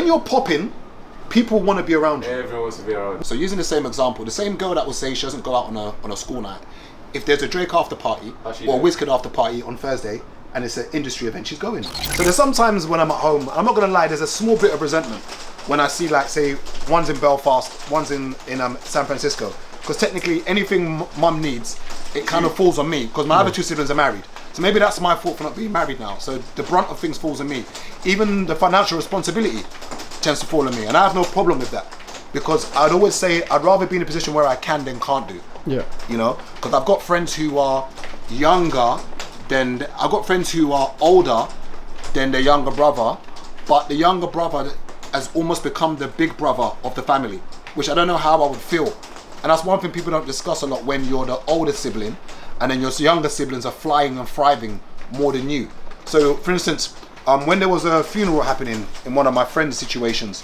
when you're popping, people want to be around you. Everyone wants to be around you. So using the same example, the same girl that will say she doesn't go out on a school night, if there's a Drake after party or a Wizkid after party on Thursday and it's an industry event, she's going. So there's sometimes when I'm at home, I'm not gonna lie, there's a small bit of resentment when I see, like, say, one's in Belfast, one's in San Francisco, because technically anything mum needs, it kind of falls on me, because my other two siblings are married. So maybe that's my fault for not being married now. So the brunt of things falls on me. Even the financial responsibility tends to fall on me, and I have no problem with that, because I'd always say I'd rather be in a position where I can than can't do. Yeah. You know, because I've got friends who are younger than, I've got friends who are older than their younger brother, but the younger brother has almost become the big brother of the family, which I don't know how I would feel. And that's one thing people don't discuss a lot when you're the older sibling, and then your younger siblings are flying and thriving more than you. So, for instance, when there was a funeral happening in one of my friends' situations,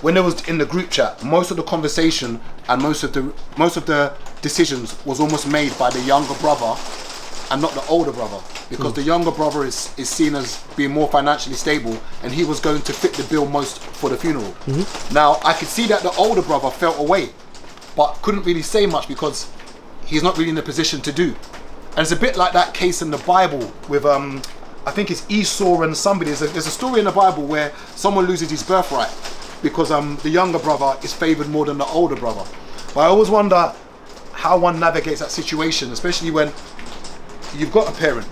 when there was in the group chat, most of the conversation and most of the decisions was almost made by the younger brother and not the older brother, because the younger brother is seen as being more financially stable, and he was going to fit the bill most for the funeral. Now, I could see that the older brother felt away, but couldn't really say much because he's not really in the position to do. And it's a bit like that case in the Bible with, I think it's Esau and somebody. There's a story in the Bible where someone loses his birthright because the younger brother is favoured more than the older brother. But I always wonder how one navigates that situation, especially when you've got a parent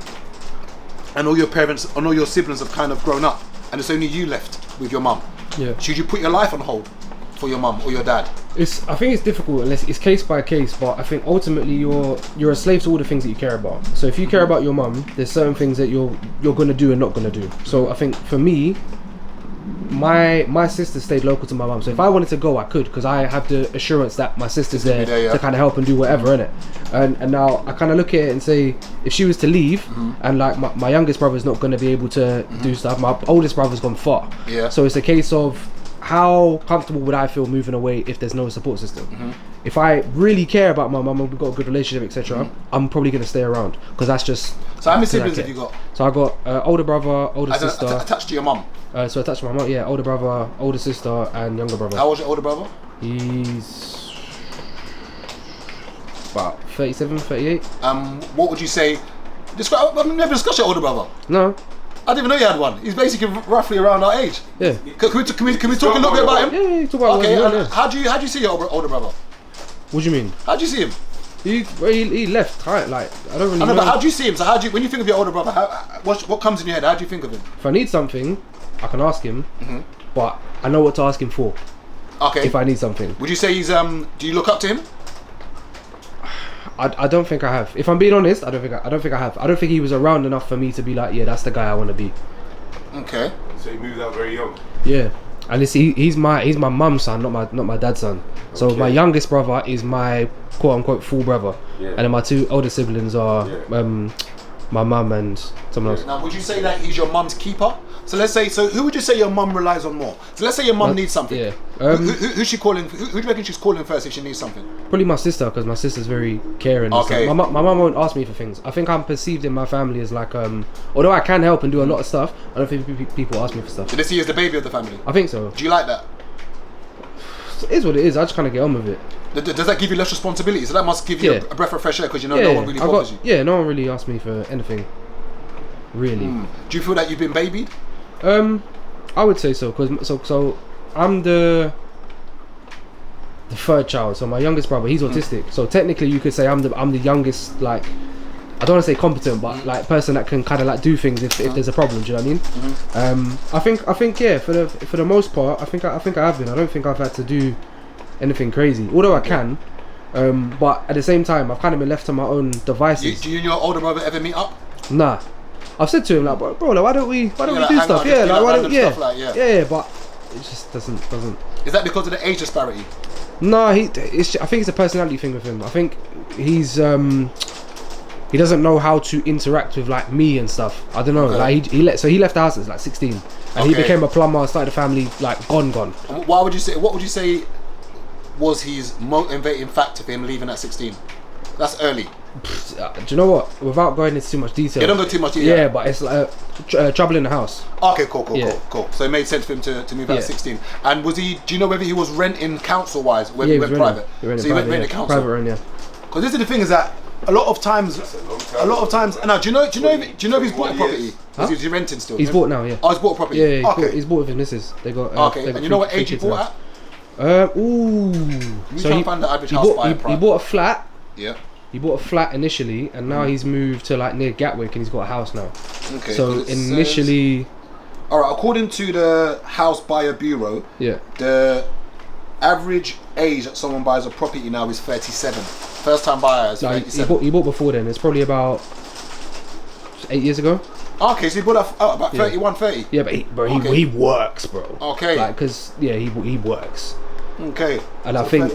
and all your parents and all your siblings have kind of grown up and it's only you left with your mum. Yeah. Should you put your life on hold for your mum or your dad? I think it's difficult, unless it's case by case, but I think ultimately you're a slave to all the things that you care about. So if you care about your mum, there's certain things that you're gonna do and not gonna do. So I think for me, my sister stayed local to my mum, so if I wanted to go I could, because I have the assurance that my sister's there to kind of help and do whatever, innit? And now I kind of look at it and say, if she was to leave and like my youngest brother's not going to be able to do stuff, my oldest brother's gone far, so it's a case of how comfortable would I feel moving away if there's no support system. If I really care about my mum and we've got a good relationship, etc., I'm probably going to stay around, because that's just. So how many siblings have you got? So I got older brother, older sister. Attached to your mum? So attached to my mum, yeah, older brother, older sister, and younger brother. How old's your older brother? He's about 37, 38. What would you say? I've never discussed your older brother. No. I didn't even know you had one. He's basically roughly around our age. Yeah. Can we talk a little bit about him? Yeah, talk about okay, him. How do you see your older brother? What do you mean? How do you see him? He left, right? Like, I don't really know. But how do you see him? So when you think of your older brother, what comes in your head? How do you think of him? If I need something, I can ask him, but I know what to ask him for. Okay. If I need something. Would you say he's do you look up to him? I don't think I have. If I'm being honest, I don't think I have. I don't think he was around enough for me to be like, yeah, that's the guy I want to be. Okay. So he moved out very young. Yeah, and he's my mum's son, not my dad's son. So my youngest brother is my quote unquote full brother, and then my two older siblings are my mum and someone else. Now, would you say that he's your mum's keeper? So let's say, who would you say your mum relies on more? So let's say your mum needs something. Yeah. Who's she calling? Who do you reckon she's calling first if she needs something? Probably my sister, because my sister's very caring. Okay. My mum won't ask me for things. I think I'm perceived in my family as like, although I can help and do a lot of stuff, I don't think people ask me for stuff. So they see you as the baby of the family? I think so. Do you like that? It is what it is. I just kind of get on with it. Does that give you less responsibility? So that must give you a breath of fresh air, because you know no one really bothers you. Yeah, no one really asked me for anything. Really. Do you feel that you've been babied? I would say so, because so I'm the third child. So my youngest brother, he's autistic. So technically, you could say I'm the youngest. Like, I don't want to say competent, but like person that can kind of like do things if there's a problem. Do you know what I mean? I think yeah. For the most part, I think I have been. I don't think I've had to do anything crazy, although I can. But at the same time, I've kind of been left to my own devices. Do you and your older brother ever meet up? Nah. I've said to him like, bro, like, why don't we do stuff? Yeah, like why don't yeah, but it just doesn't. Is that because of the age disparity? No, I think it's a personality thing with him. I think he's he doesn't know how to interact with like me and stuff. I don't know. Like he left the house at like 16, and he became a plumber, started a family, like gone. And what would you say was his motivating factor for him leaving at 16? That's early. Do you know what? Without going into too much detail. You don't go too much detail. Yeah, but it's like trouble in the house. Okay, cool. Yeah. So it made sense for him to move out at 16. And was he? Do you know whether he was renting council wise, whether he went private? He rented so he went private, rented council. Private rent, yeah. Because this is the thing is that a lot of times. Now, do you know if he's bought a property? Huh? Is he renting still? He's bought now, yeah. Oh, he's bought a property. Yeah, okay. he's bought with his missus. They got. Okay. They got And you know what three age he kids bought now. at? So he find the average house buyer he bought a flat. Yeah. He bought a flat initially, and now he's moved to like near Gatwick, and he's got a house now. Okay. So initially, all right. According to the House Buyer Bureau, the average age that someone buys a property now is 37. First time buyer is 37. He bought before then. It's probably about 8 years ago. Okay, so he bought about 31, 30. Yeah, but he works, bro. Okay. Like, cause he works. Okay. And I think.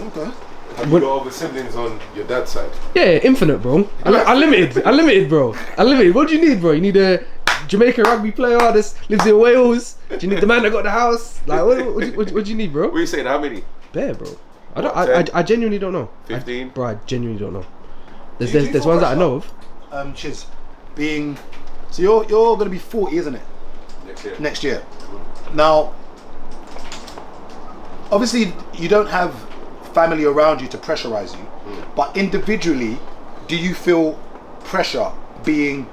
Have you got other siblings on your dad's side? Yeah, infinite, bro. Unlimited, bro. Unlimited. What do you need, bro? You need a Jamaican rugby player that lives in Wales. Do you need the man that got the house? Like, what do you need, bro? What are you saying? How many? Bare, bro. I genuinely don't know. 15? Bro, I genuinely don't know. There's ones that I know of. Chiz, being so you're gonna be 40, isn't it? Next year. Now, obviously, you don't have family around you to pressurize you, but individually, do you feel pressure hitting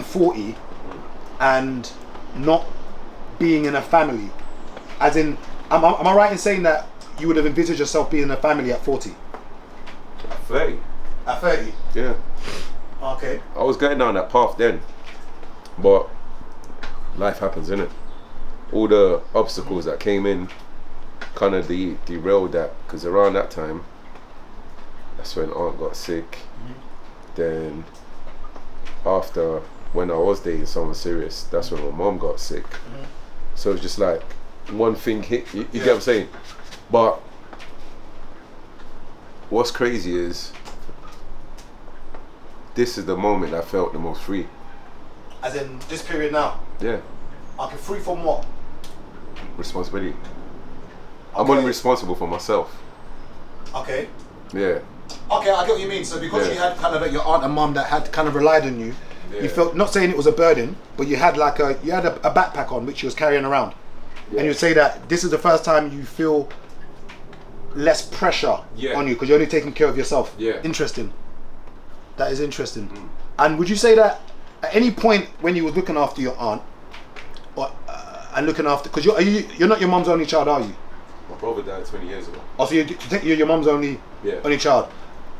40 and not being in a family? As in, am I right in saying that you would have envisaged yourself being in a family at 40? At 30. At 30? Yeah. Okay. I was going down that path then, but life happens, innit? All the obstacles that came in kind of derailed that, because around that time, that's when aunt got sick. Then after, when I was dating someone serious, that's when my mom got sick. So it's just like one thing hit, you get what I'm saying? But what's crazy is this is the moment I felt the most free. As in this period now? Yeah. Okay, free from what? Responsibility. I'm only responsible for myself. Okay. Yeah. Okay, I get what you mean. So because you had kind of your aunt and mum that had kind of relied on you, you felt, not saying it was a burden, but you had like a backpack on which you was carrying around. And you'd say that this is the first time you feel less pressure on you because you're only taking care of yourself. Yeah. Interesting. That is interesting. And would you say that at any point when you were looking after your aunt, or and looking after, because you're not your mum's only child, are you? My brother died 20 years ago. Oh, so you're your mum's only child.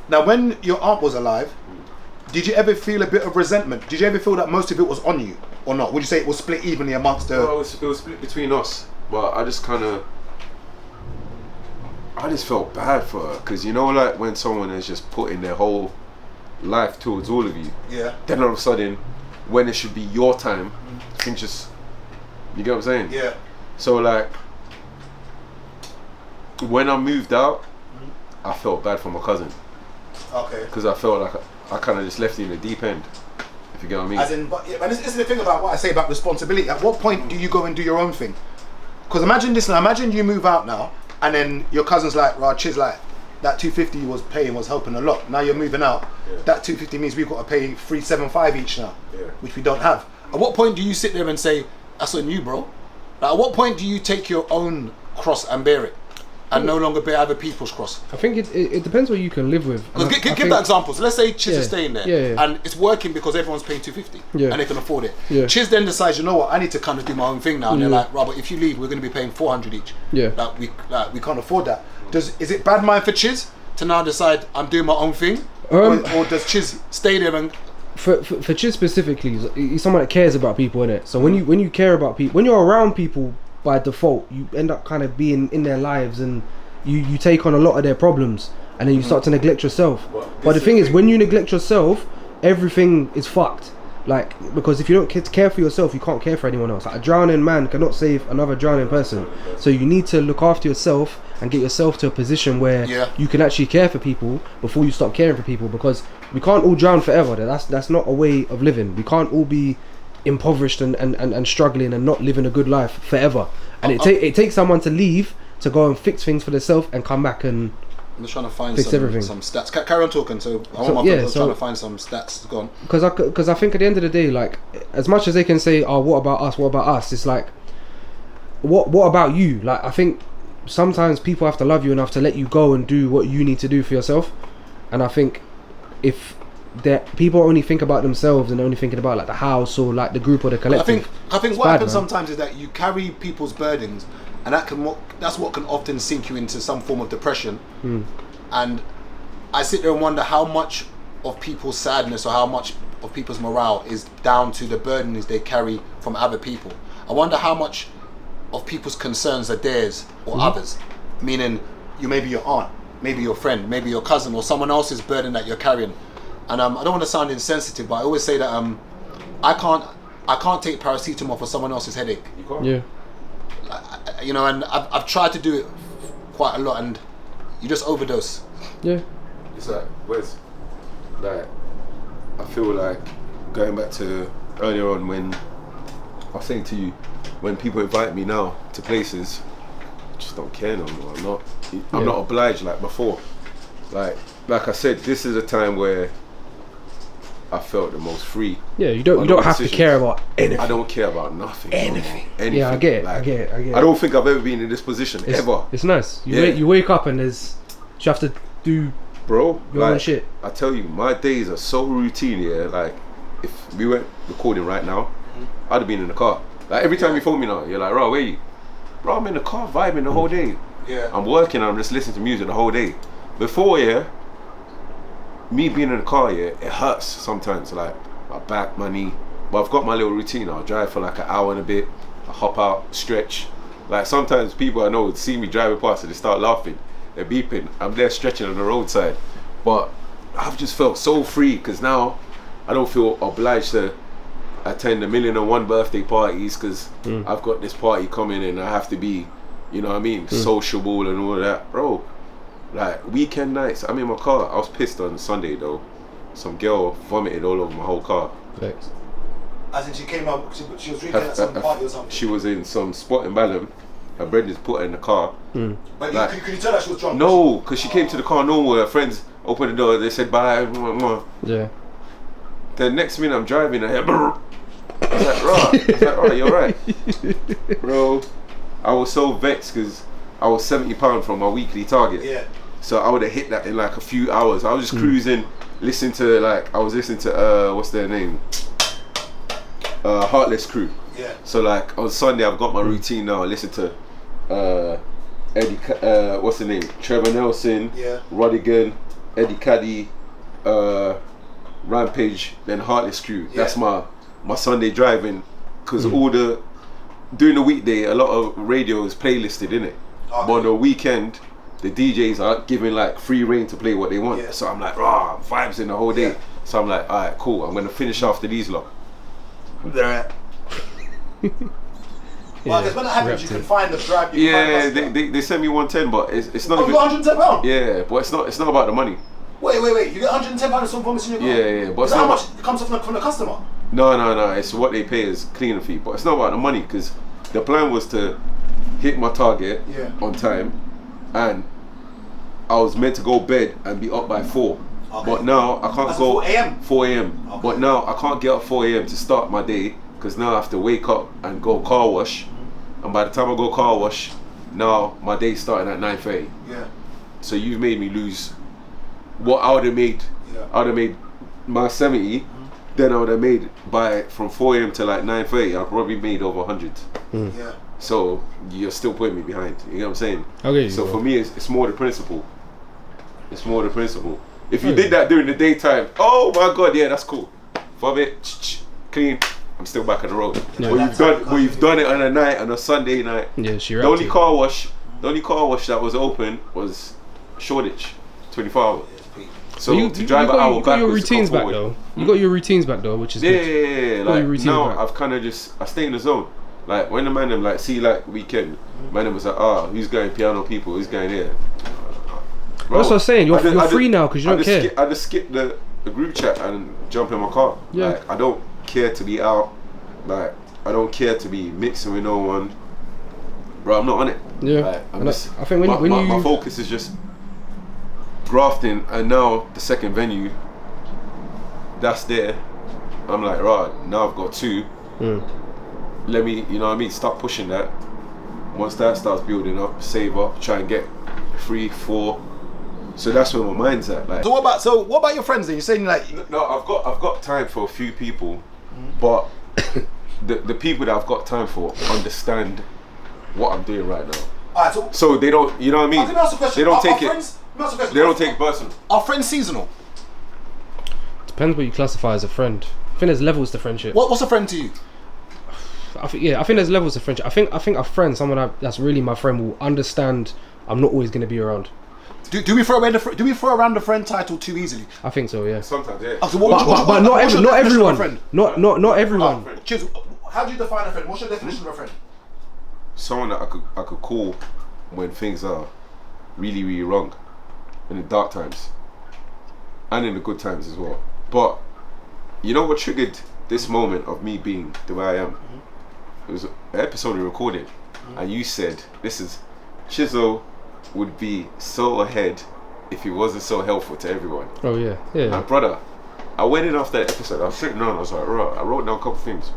Now, when your aunt was alive, did you ever feel a bit of resentment? Did you ever feel that most of it was on you, or not? Would you say it was split evenly amongst the? No, it was split between us, but I just felt bad for her, because you know, like when someone is just putting their whole life towards all of you, then all of a sudden, when it should be your time, things just, you get what I'm saying? Yeah. So like, when I moved out, I felt bad for my cousin. Okay. Because I felt like I kind of just left you in the deep end, if you get what I mean. As in, and this is the thing about what I say about responsibility. At what point do you go and do your own thing? Because imagine this now. Imagine you move out now, and then your cousin's like, "Right, Chiz, like that 250 you was paying was helping a lot. Now you're moving out. That 250 means we've got to pay 375 each now, which we don't have." At what point do you sit there and say, "That's on you, bro"? Like, at what point do you take your own cross and bear it? And no longer bear other people's cross. I think it depends what you can live with. Give that example. So let's say Chiz is staying there, and it's working because everyone's paying 250, and they can afford it. Yeah. Chiz then decides, you know what, I need to kind of do my own thing now. And they're like, Robert, if you leave, we're going to be paying 400 each. Yeah. We can't afford that. Is it bad mind for Chiz to now decide I'm doing my own thing, or does Chiz stay there and? For Chiz specifically, he's someone that cares about people, innit? So when you care about people, when you're around people, by default, you end up kind of being in their lives, and you take on a lot of their problems, and then you start to neglect yourself. But the thing is, when you neglect yourself, everything is fucked. Like, because if you don't care for yourself, you can't care for anyone else. Like, a drowning man cannot save another drowning person. So you need to look after yourself and get yourself to a position where you can actually care for people before you stop caring for people, because we can't all drown forever. That's not a way of living. We can't all be impoverished and struggling and not living a good life forever. And it takes someone to leave to go and fix things for themselves and come back and I'm just trying to find fix everything. some stats. Carry on talking. So I'm trying to find some stats. Go on. Because I think at the end of the day, like, as much as they can say, "Oh, what about us? What about us?" It's like, what about you? Like, I think sometimes people have to love you enough to let you go and do what you need to do for yourself. And I think if that people only think about themselves and only thinking about like the house or like the group or the collective, I think what happens sometimes is that you carry people's burdens, and that's what can often sink you into some form of depression. And I sit there and wonder how much of people's sadness or how much of people's morale is down to the burdens they carry from other people. I wonder how much of people's concerns are theirs or others, meaning you maybe your aunt, maybe your friend, maybe your cousin, or someone else's burden that you're carrying. And I don't want to sound insensitive, but I always say that I can't take paracetamol for someone else's headache. You can't. yeah, You know, and I've tried to do it quite a lot, and you just overdose. yeah, It's like, where's, like, I feel like going back to earlier on when I was saying to you, when people invite me now to places, I just don't care no more. I'm not obliged like before. Like I said, this is a time where I felt the most free. yeah. You don't have to care about anything. I don't care about nothing. Anything. Anything. Yeah, I get it. Like, I get it. I don't think I've ever been in this position ever. It's nice. Yeah. You wake up and you have to do Bro, your own shit. I tell you, my days are so routine here. Like, if we weren't recording right now, I'd have been in the car. Like, every time you phone me now, you're like, "Bro, where you?" Bro, I'm in the car vibing the whole day. Yeah. I'm working and I'm just listening to music the whole day. Before, me being in the car, it hurts sometimes. Like, my back, my knee. But I've got my little routine. I'll drive for like an hour and a bit. I hop out, stretch. Like, sometimes people I know would see me driving past and they start laughing. They're beeping. I'm there stretching on the roadside. But I've just felt so free because now I don't feel obliged to attend 1,000,001 birthday parties because I've got this party coming and I have to be, you know what I mean, sociable and all that. Bro, like, weekend nights, I'm in my car. I was pissed on Sunday though. Some girl vomited all over my whole car. Thanks. As in she came up, she was drinking at some party or something. She was in some spot in Balham. Her Brendan's put her in the car. But Like, could you tell that she was drunk? No, because she came to the car normal. Her friends opened the door. They said bye. Yeah. The next minute I'm driving, I hear brrr. I was like, right, you're right. Bro, I was so vexed because I was £70 from my weekly target. Yeah. So I would have hit that in like a few hours. I was just cruising, listening to what's their name? Heartless Crew. Yeah. So like on Sunday I've got my routine now. I listen to Eddie, what's the name? Trevor Nelson, Yeah. Rodigan, Eddie Caddy, Rampage, then Heartless Crew. Yeah. That's my Sunday driving, because during the weekday a lot of radio is playlisted, innit? But on the weekend the DJs are giving like free reign to play what they want. Yeah. So I'm like, vibes in the whole day. Yeah. So I'm like, alright, cool, I'm gonna finish after these lot. Well, because when that happens, you can find the drive. Yeah, they sent me 110, but it's not. Oh, you got £110? Yeah, but it's not about the money. Wait, you get £110 of some promise in your car? Yeah, but Is that how much comes off from the customer? No, it's what they pay as cleaner fee, but it's not about the money, because the plan was to hit my target on time, and I was meant to go bed and be up by 4. Okay. But now I can't That's go 4 a.m. 4 a.m. Okay. But now I can't get up 4 a.m. to start my day, because now I have to wake up and go car wash, and by the time I go car wash, now my day's starting at 9:30. Yeah. So you've made me lose what I would have made. Yeah. I would have made my 70. Then I would have made from 4 a.m. to like 9:30. I probably made over 100. Yeah. So you're still putting me behind. You know what I'm saying? Okay. So for me, it's more the principle. It's more the principle. If you did that during the daytime, oh my god, yeah, that's cool. Fob it, clean. I'm still back on the road. Yeah. But you've done it on a night, on a Sunday night. Yeah, she The only car wash that was open was Shoreditch, 24 hours. So to drive an hour you got your backwards to routines come back forward. though. You got your routines back though, which is good. Yeah. Got your Like routines now, back. I've kind of I stay in the zone. Like when the man them like see like weekend, man them was like, who's going piano people? Who's going here? Bro, That's what I'm saying. You're I free now because you don't care. I just skip the group chat and jump in my car. Yeah. Like I don't care to be out. Like I don't care to be mixing with no one. Bro, I'm not on it. Yeah. Like, And I think when my you focus is just grafting, and now the second venue that's there, I'm like, right, now I've got 2. Let me, you know what I mean, start pushing that. Once that starts building up, save up, try and get 3, 4. So that's where my mind's at. Like, So what about your friends then? You're saying like no, I've got time for a few people, but the people that I've got time for understand what I'm doing right now. alright, So they don't, you know what I mean? I'm gonna ask a question. They don't Are take it. friends, They don't take it personal. Are friends seasonal? Depends what you classify as a friend. I think there's levels to friendship. What's a friend to you? I think there's levels to friendship. I think a friend, someone that's really my friend, will understand I'm not always going to be around. Do we throw around the friend title too easily? I think so, yeah. Sometimes, yeah. Oh, so But not what's your not definition of a everyone. friend? Not everyone. Cheers. How do you define a friend? What's your definition of a friend? Someone that I could call when things are really, really wrong, in the dark times, and in the good times as well. But you know what triggered this moment of me being the way I am? It was an episode we recorded, and you said, Chizzo would be so ahead if he wasn't so helpful to everyone. Oh yeah, yeah. And brother, I went in after that episode, I was sitting down, I was like, right, I wrote down a couple things,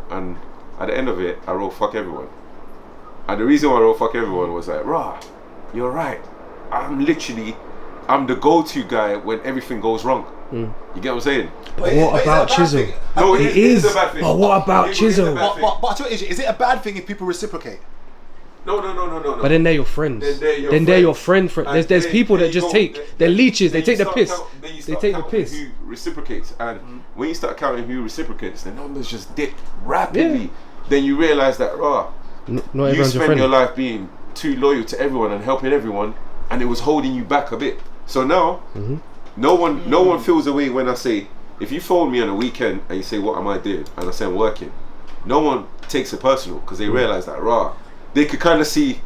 and at the end of it, I wrote fuck everyone. And the reason why I wrote fuck everyone was like, rah, you're right, I'm the go-to guy when everything goes wrong. You get what I'm saying? But what about Chisel? No, It is. a bad thing. But what about It is Chisel? a bad thing. But I tell you, is it a bad thing if people reciprocate? No. But then they're your friends. Then they're your friend. And There's people then that you just go- take. They're leeches. They then take you the start piss. then you They start take the counting piss. who reciprocates, and when you start counting who reciprocates, the numbers just dip rapidly. Yeah. Then you realize that, Not you everyone's your spend friend. your life being too loyal to everyone and helping everyone, and it was holding you back a bit. So now, no one feels away when I say, if you phone me on a weekend and you say, what am I doing? And I say, I'm working. No one takes it personal because they realize that, they could kind of see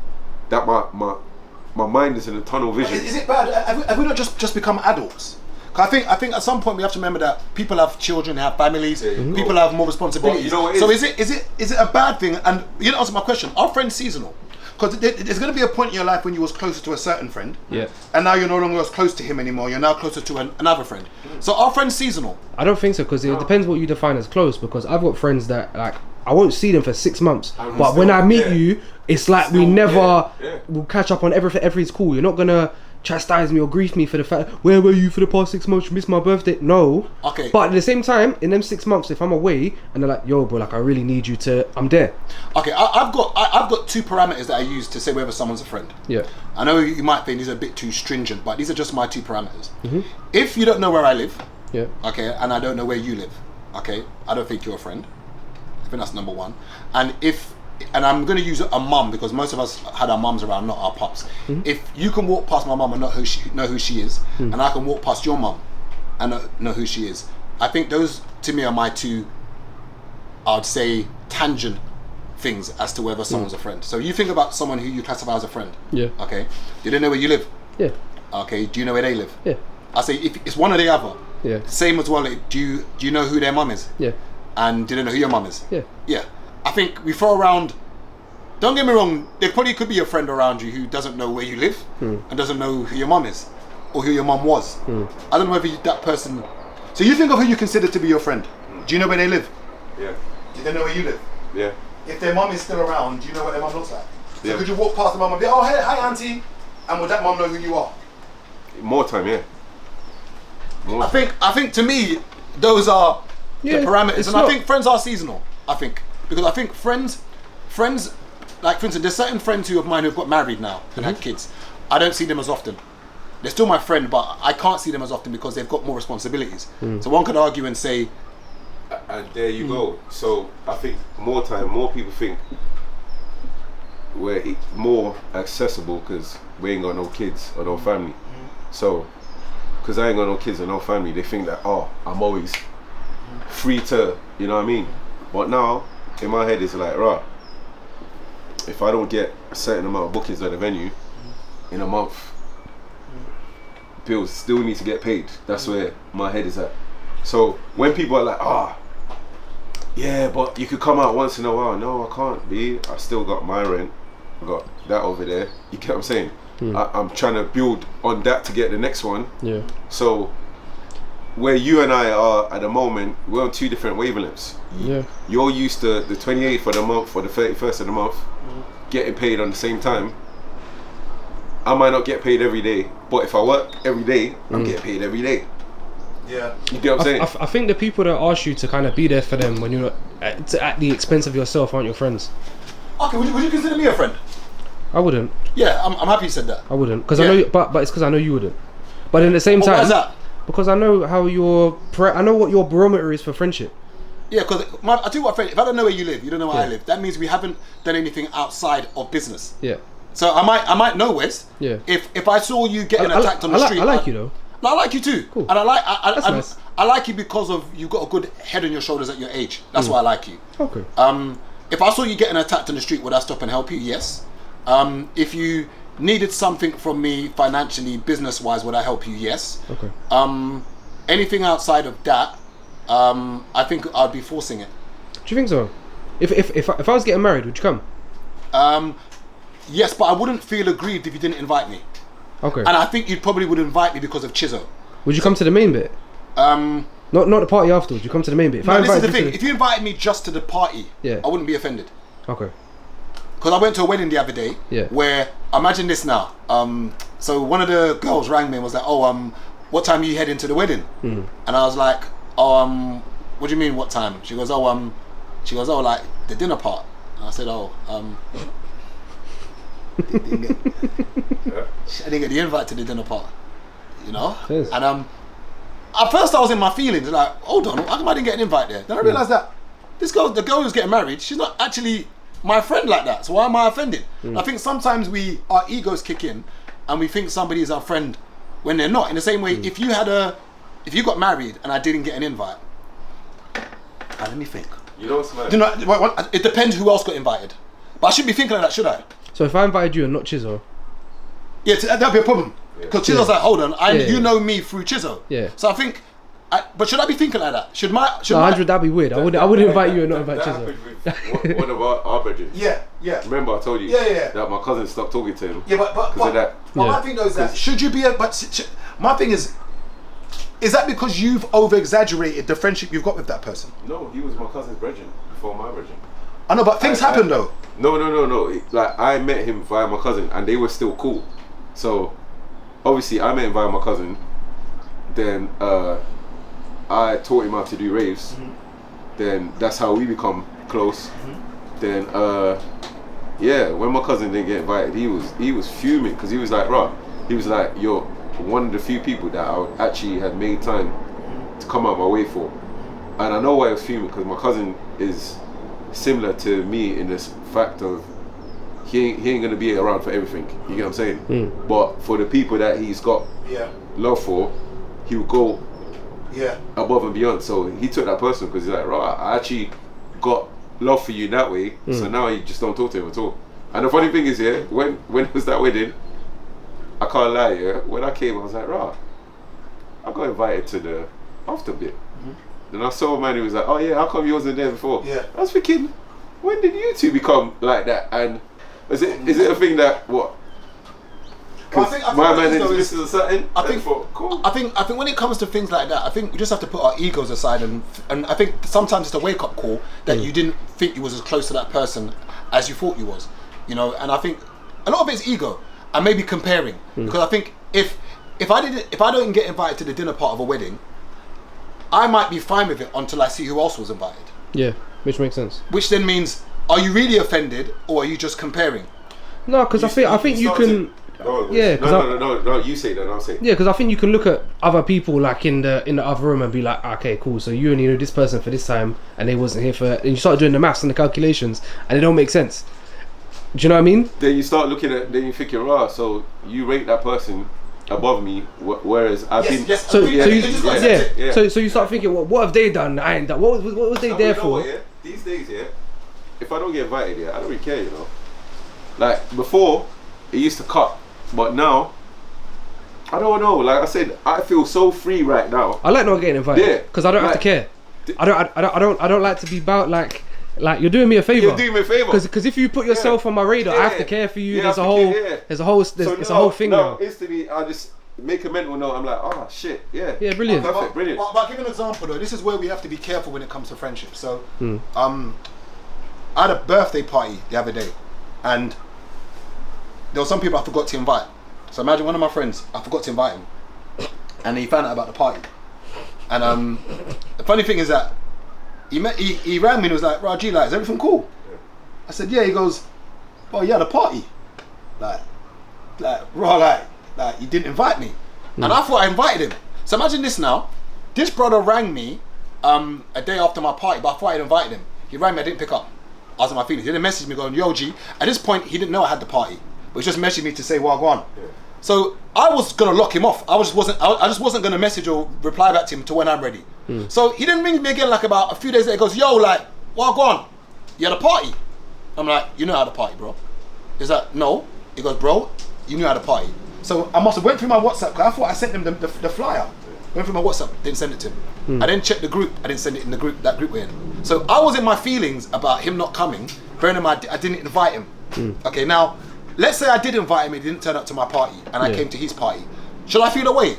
that my mind is in a tunnel vision. Is it bad? Have we not just become adults? 'Cause I think at some point we have to remember that people have children, they have families, people have more responsibilities. But you know what it so is? is it a bad thing? And you didn't answer my question. Are friends seasonal? Because there's going to be a point in your life when you was closer to a certain friend, Yeah. and now you're no longer as close to him anymore. You're now closer to another friend. So are friends seasonal? I don't think so, because it depends what you define as close. Because I've got friends that like I won't see them for 6 months, And but still- when I meet yeah. you, it's like we Still- never yeah. will catch up on everything. Everything's cool. You're not gonna chastise me or grief me for the fact where were you for the past 6 months? You missed my birthday. No. Okay. But at the same time, in them 6 months, if I'm away and they're like, yo, bro, like I really need you to, I'm there. Okay, I've got 2 parameters that I use to say whether someone's a friend. Yeah. I know you might think these are a bit too stringent, but these are just my 2 parameters. If you don't know where I live, Yeah. okay, and I don't know where you live, okay, I don't think you're a friend. I think that's number 1. And I'm going to use a mum because most of us had our mums around, not our pops. If you can walk past my mum and know who she is, and I can walk past your mum and know who she is, I think those to me are my 2, I'd say, tangent things as to whether someone's a friend. So you think about someone who you classify as a friend. Yeah. Okay. Do they know where you live? Yeah. Okay. Do you know where they live? Yeah. I say if it's one or the other. Yeah. Same as well. Like, do you know who their mum is? Yeah. And do they know who your mum is? Yeah. Yeah. I think we throw around. Don't get me wrong. There probably could be a friend around you who doesn't know where you live and doesn't know who your mum is or who your mum was. I don't know whether that person. So you think of who you consider to be your friend. Do you know where they live? Yeah. Do they know where you live? Yeah. If their mum is still around, do you know what their mum looks like? So Yeah. could you walk past the mum and be, oh, hey, hi, auntie, and would that mum know who you are? More time, yeah. More I think to me, those are Yeah, the parameters, it's and I not- think friends are seasonal. I think because I think friends, like for instance, there's certain friends who of mine who've got married now and had kids. I don't see them as often. They're still my friend, but I can't see them as often because they've got more responsibilities. So one could argue and say, And there you go. So I think more time, more people think we're more accessible because we ain't got no kids or no family. So, because I ain't got no kids or no family, they think that, oh, I'm always free to, you know what I mean? But now, in my head, it's like, right, if I don't get a certain amount of bookings at the venue in a month, bills still need to get paid. That's where my head is at. So when people are like, yeah, but you could come out once in a while. No, I can't be. I still got my rent. I got that over there. You get what I'm saying? I'm trying to build on that to get the next one. Yeah. So where you and I are at the moment, we're on two different wavelengths. Yeah. You're used to the 28th of the month or the 31st of the month getting paid on the same time. I might not get paid every day, but if I work every day, I'm getting paid every day. Yeah. You get what I'm saying? I think the people that ask you to kind of be there for them when you're not at the expense of yourself aren't your friends. Okay, would you consider me a friend? I wouldn't. Yeah, I'm happy you said that. I wouldn't, because Yeah. I know, but it's because I know you wouldn't. But in the same time, Why is that? because I know how I know what your barometer is for friendship. Yeah, because I tell you what, friend, if I don't know where you live, you don't know where I Yeah. live. That means we haven't done anything outside of business. Yeah. So I might know Wes. Yeah. If I saw you getting attacked on the street, I like you though. No, I like you too. Cool. And That's I nice. I like you because of you got a good head on your shoulders at your age. That's why I like you. Okay. If I saw you getting attacked on the street, would I stop and help you? Yes. If you needed something from me financially, business wise, would I help you? Yes. Okay. Anything outside of that, I think I'd be forcing it. Do you think so? If I was getting married, would you come? Yes, but I wouldn't feel aggrieved if you didn't invite me. Okay. And I think you probably would invite me because of Chizzo. Would you come to the main bit? Not the party afterwards. You come to the main bit. If I No, this is invited the you thing. to If you invited me just to the party, Yeah. I wouldn't be offended. Okay. Because I went to a wedding the other day, Yeah. where, imagine this now. So one of the girls rang me and was like, "Oh, what time are you heading to the wedding?" And I was like, "Oh, what do you mean, what time?" She goes, "Oh, like the dinner part." And I said, "Oh, I didn't get the invite to the dinner part, you know." Yes. And at first I was in my feelings, like, hold on, how come I didn't get an invite there? Then I realised that the girl who's getting married, she's not actually my friend like that. So why am I offended? I think sometimes our egos kick in, and we think somebody is our friend when they're not. In the same way, if you got married and I didn't get an invite, let me think. You know what's mad? Do you know, it depends who else got invited. But I shouldn't be thinking like that, should I? So if I invited you and not Chizzo, Yeah, that'd be a problem. Because Chizzo's like, hold on, you know me through Chizzo. Yeah. So I think, but should I be thinking like that? Should my? no, 100, that'd be weird. I wouldn't invite you and not invite That Chizzo. happened with one of our brethren. Yeah. Remember I told you Yeah. that my cousin stopped talking to him. Yeah, but because of that. my Yeah. thing though is that should you be a? My thing is that because you've over exaggerated the friendship you've got with that person? No, he was my cousin's brethren before my brethren. I know, but things happen though. No. Like I met him via my cousin, and they were still cool. So obviously I met him via my cousin. Then I taught him how to do raves. Then that's how we become close. Then when my cousin didn't get invited, he was fuming because he was like, "Right," he was like, "You're one of the few people that I actually had made time to come out my way for." And I know why I was fuming, because my cousin is similar to me in this fact of he ain't gonna be around for everything. You get what I'm saying? But for the people that he's got love for, he would go above and beyond. So he took that personal because he's like, right, I actually got love for you in that way. So now you just don't talk to him at all. And the funny thing is, when it was that wedding, I can't lie, when I came, I was like, right, I got invited to the after bit. Then I saw a man who was like, "Oh yeah, how come you wasn't there before?" Yeah. I was thinking, when did you two become like that? And is it a thing that what? I think My what it man is, though, is a certain. I think cool. I think when it comes to things like that, I think we just have to put our egos aside, and I think sometimes it's a wake up call that you didn't think you was as close to that person as you thought you was, you know. And I think a lot of it's ego and maybe comparing, because I think if I don't get invited to the dinner part of a wedding, I might be fine with it until I see who else was invited. Yeah, which makes sense. Which then means, are you really offended or are you just comparing? No, because I think you can. No, you say that, I'll say. Yeah, because I think you can look at other people like in the other room and be like, okay, cool. So you only know this person for this time, and they wasn't here for. And you start doing the maths and the calculations, and it don't make sense. Do you know what I mean? Then you start looking at, then you think you're right. So you rate that person above me, whereas I've been. Yes, So agreed. you, You just gotta accept it. So you start thinking, well, what have they done? I ain't done. What was they there for? These days, if I don't get invited, I don't really care, you know. Like before, it used to cut, but now, I don't know. Like I said, I feel so free right now. I like not getting invited. Yeah, Because I don't have to like, care. I don't like to be about like like you're doing me a favor. You're doing me a favor. Because if you put yourself on my radar, I have to care for you. There's a whole it's a whole thing now. Instantly I just make a mental note. I'm like, oh shit, yeah. Yeah, brilliant. Perfect, brilliant. But I'll give an example though. This is where we have to be careful when it comes to friendship. So, I had a birthday party the other day, and there were some people I forgot to invite. So imagine one of my friends, I forgot to invite him, and he found out about the party. And the funny thing is that he rang me and he was like, Raji, like, is everything cool? I said, yeah. He goes, well, you had a party. Like, you didn't invite me. And I thought I invited him. So imagine this now. This brother rang me a day after my party, but I thought I'd invited him. He rang me, I didn't pick up. I was in my feelings. He didn't message me going, yo, G. At this point, he didn't know I had the party. But he just messaged me to say, well, go on. Yeah. So I was going to lock him off. I just wasn't going to message or reply back to him until when I'm ready. So he didn't ring me again like about a few days later. He goes, yo, like, well, go on. You had a party. I'm like, you know how to party, bro. He's like, no. He goes, bro, you knew how to party. So I must have went through my WhatsApp, because I thought I sent him the flyer. Went through my WhatsApp, didn't send it to him. I then checked the group, I didn't send it in that group we're in. So I was in my feelings about him not coming, bearing in mind I didn't invite him. Okay, now, let's say I did invite him, he didn't turn up to my party, and I came to his party. Should I feel away?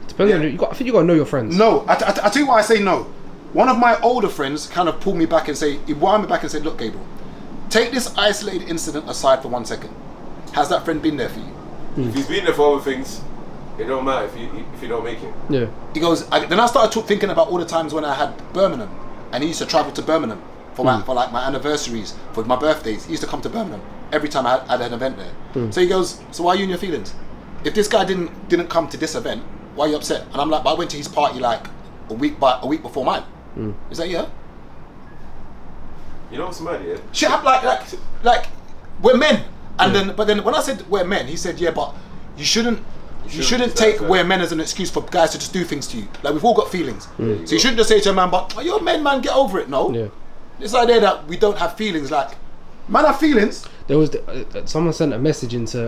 Depends on I think you got to know your friends. No, I tell you why I say no. One of my older friends kind of pulled me back and he wound me back and said, look, Gabriel, take this isolated incident aside for 1 second. Has that friend been there for you? If he's been there for other things, it don't matter if you don't make it. Yeah. He goes. Then I started thinking about all the times when I had Birmingham, and he used to travel to Birmingham for like my anniversaries, for my birthdays. He used to come to Birmingham every time I had an event there. So he goes, so why are you in your feelings? If this guy didn't come to this event, why are you upset? And I'm like, but I went to his party like a week before mine. He's like, yeah. You know what's mad, yeah? Shit happened like we're men. And but then when I said we're men, he said, yeah, but you shouldn't take we're men as an excuse for guys to just do things to you. Like, we've all got feelings. So you shouldn't just say to a man, but oh, you're men, man, get over it. No. Yeah. This idea that we don't have feelings, like, man have feelings. There was someone sent a message into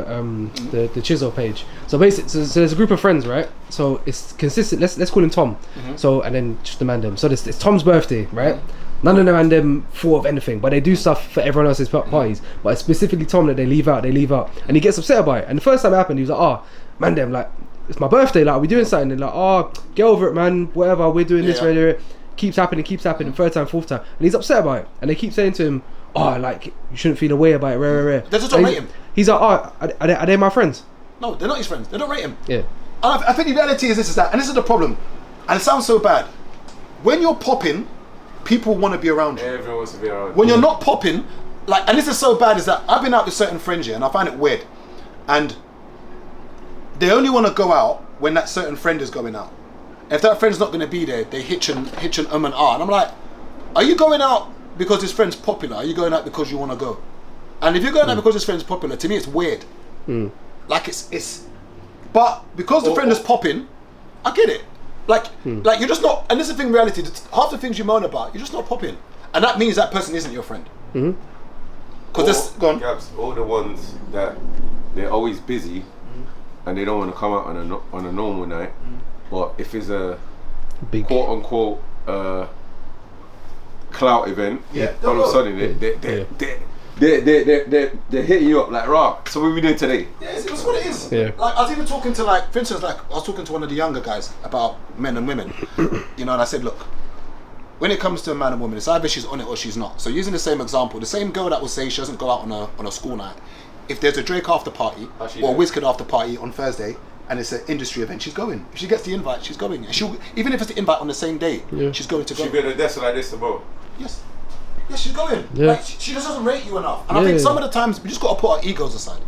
the Chisel page. So basically, so there's a group of friends, right? So it's consistent. Let's call him Tom. So, and then just the man them. So it's Tom's birthday, right? None of them and them thought of anything, but they do stuff for everyone else's parties. But it's specifically Tom that they leave out, and he gets upset about it. And the first time it happened, he was like, "Oh, man, them, like, it's my birthday, like, are we doing something?" And like, "Oh, get over it, man. Whatever, we're doing this, radio." Keeps happening. Third time, fourth time, and he's upset about it. And they keep saying to him, "Oh, like, you shouldn't feel away about it." Rare. They just don't rate him. He's like, "Oh, are they my friends?" No, they're not his friends. They don't rate him. Yeah. And I think the reality is that, and this is the problem. And it sounds so bad. When you're popping, people want to be around you. Everyone wants to be around you. When you're not popping, like, and this is so bad, is that I've been out with certain friends here, and I find it weird. And they only want to go out when that certain friend is going out. If that friend's not going to be there, they hitch an and ah. And I'm like, are you going out because this friend's popular? Are you going out because you want to go? And if you're going out because this friend's popular, to me it's weird. Like it's, but because the friend is popping, I get it. Like you're just not, and this is the thing in reality, half the things you moan about, you're just not popping. And that means that person isn't your friend. Because this, go on. Gaps, all the ones that they're always busy and they don't want to come out on a normal night, but if it's a big quote unquote clout event, all of a sudden they're hitting you up like, rah, so what are we doing today? Yeah, it's what it is. Yeah. Like, I was even talking to, like, for instance, like, I was talking to one of the younger guys about men and women, you know, and I said, look, when it comes to a man and woman, it's either she's on it or she's not. So using the same example, the same girl that will say she doesn't go out on a school night, if there's a Drake after party or a Wizkid after party on Thursday, and it's an industry event, she's going. If she gets the invite, she's going. And she'll, even if it's the invite on the same day, she's going to go. She'll be at a desk like this tomorrow. Yes. Yes, she's going. Yeah. Like, she just doesn't rate you enough. And I think some of the times we just got to put our egos aside.